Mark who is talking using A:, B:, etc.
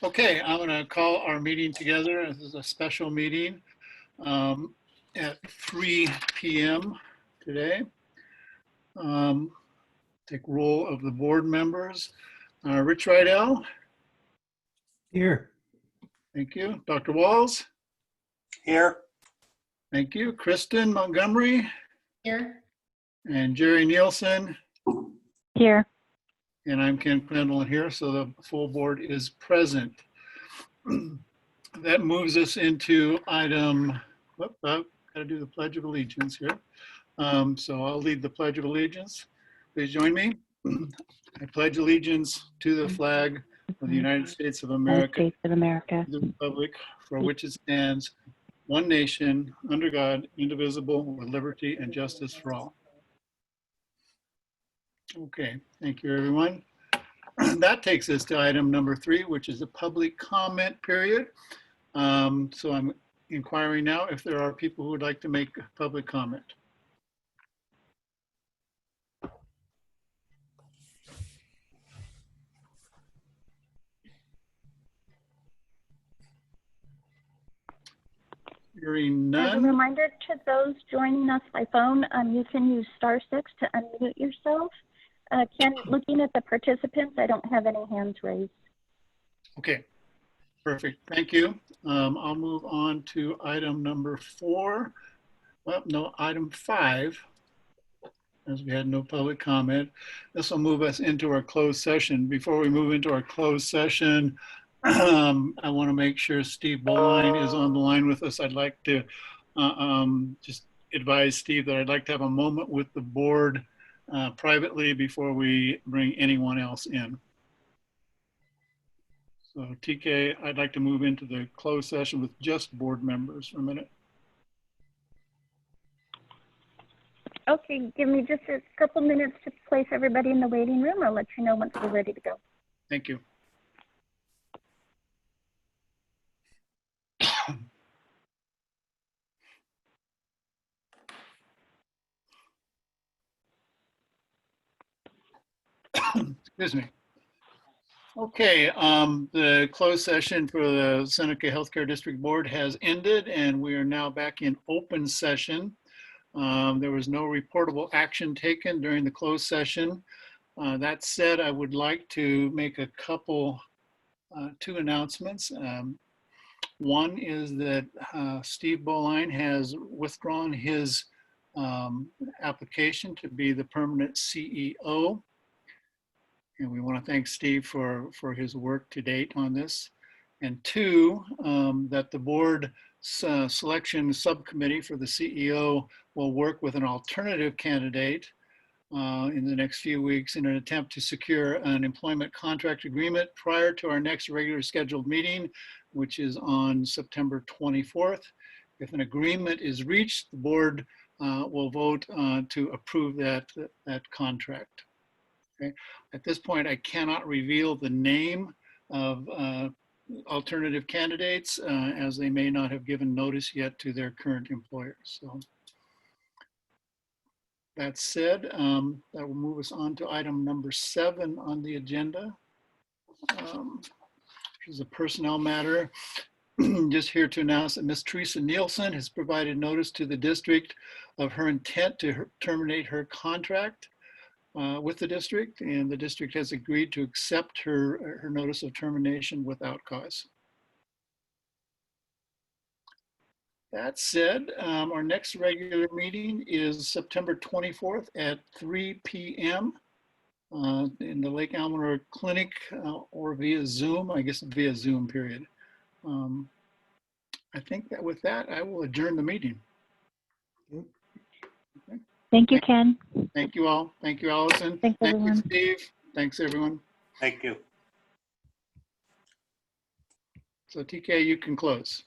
A: Okay, I'm going to call our meeting together. This is a special meeting at 3 p.m. today. Take roll of the board members. Rich Rydell.
B: Here.
A: Thank you. Dr. Walls.
C: Here.
A: Thank you. Kristen Montgomery.
D: Here.
A: And Jerry Nielsen.
D: Here.
A: And I'm Ken Crandall here, so the full board is present. That moves us into item, I've got to do the Pledge of Allegiance here. So I'll lead the Pledge of Allegiance. Please join me. I pledge allegiance to the flag of the United States of America, the Republic for which it stands, one nation, under God, indivisible, with liberty and justice for all. Okay, thank you, everyone. That takes us to item number 3, which is the public comment period. So I'm inquiring now if there are people who would like to make a public comment. Hearing
E: As a
A: none.
E: reminder to those joining us by phone, you can use *6 to unmute yourself. Ken, looking at the participants, I don't have any hands raised.
A: Okay, perfect. Thank you. I'll move on to item number 4. Well, no, item 5, as we had no public comment. This will move us into our closed session. Before we move into our closed session, I want to make sure Steve Boline is on the line with us. I'd like to just advise Steve that I'd like to have a moment with the board privately before we bring anyone else in. So TK, I'd like to move into the closed session with just board members for a minute.
E: Okay, give me just a couple minutes to place everybody in the waiting room. I'll let you know once we're ready to go.
A: Thank you. Excuse me. Okay, the closed session for the Seneca Healthcare District Board has ended, and we are now back in open session. There was no reportable action taken during the closed session. That said, I would like to make a couple, 2 announcements. One is that Steve Boline has withdrawn his application to be the permanent CEO. And we want to thank Steve for his work to date on this. And 2, that the board selection subcommittee for the CEO will work with an alternative candidate in the next few weeks in an attempt to secure an employment contract agreement prior to our next regular scheduled meeting, which is on September 24th. If an agreement is reached, the board will vote to approve that contract. Okay. At this point, I cannot reveal the name of alternative candidates as they may not have given notice yet to their current employers. So that said, that will move us on to item number 7 on the agenda, which is a personnel matter. Just here to announce that Ms. Teresa Nielsen has provided notice to the district of her intent to terminate her contract with the district, and the district has agreed to accept her notice of termination without cause. That said, our next regular meeting is September 24th at 3 p.m. In the Lake Almanor Clinic or via Zoom, I guess via Zoom period. I think that with that, I will adjourn the meeting. Okay.
D: Thank you, Ken.
A: Thank you all. Thank you, Allison.
E: Thanks,
A: Thank
E: everyone.
A: you, Steve. Thanks, everyone.
C: Thank you.
A: So TK, you can close.